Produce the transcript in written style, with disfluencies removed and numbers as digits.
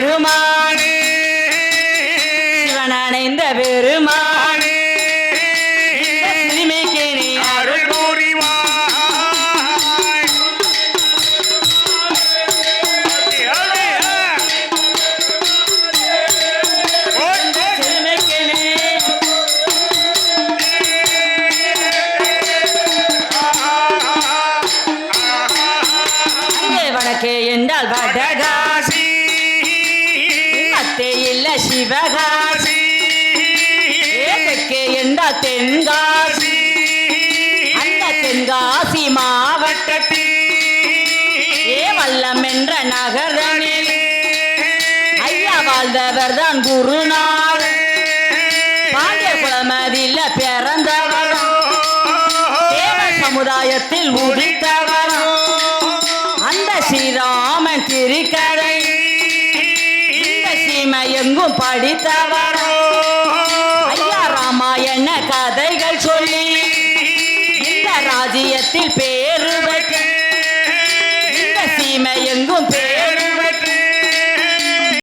பெருமானே சிவன் அணைந்த பெருமானே சிறுமிக்கு நீ அருள் புரிவாய். சிறுமிக்கு நீ வடக்கே என்றால் வடகாசி மத்தே இல்ல சிவகாசி தெற்கே என்றால் தென்காசி அந்த தென்காசி மாவட்டத்தில் வல்லம் என்ற நகரனில் ஐயா வாழ்ந்தவர் தான் குருநாதர் பாண்டிய குலமதியில பிறந்தவர் தேவ சமுதாயத்தில் உதித்தவர் அந்த ஸ்ரீராமன் திருக்கதை இந்த சீமை எங்கும் படித்தவர் ஐயா ராமாயண கதைகள் சொல்லி இந்த ராஜ்யத்தில் பேரு வைக்க இந்த சீமை எங்கும்